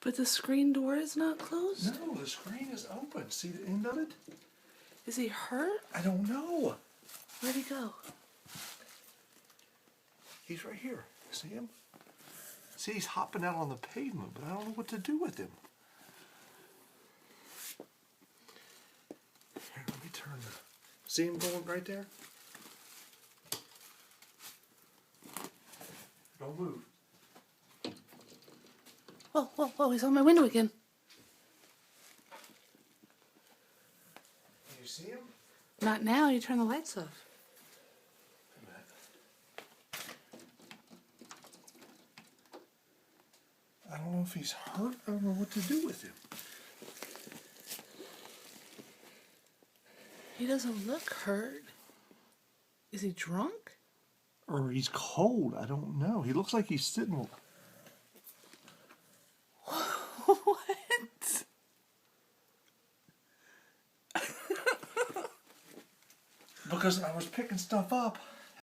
But the screen door is not closed? No, the screen is open. See the end of it? Is he hurt? I don't know. Where'd he go? He's right here. See him? See, he's hopping out on the pavement, but I don't know what to do with him. Here, let me turn the... See him going right there? Don't move. Whoa, whoa, whoa, he's on my window again. Can you see him? Not now, you turn the lights off. Wait a minute. I don't know if he's hurt. I don't know what to do with him. He doesn't look hurt. Is he drunk? Or he's cold. I don't know. He looks like he's sitting... What? Because I was picking stuff up.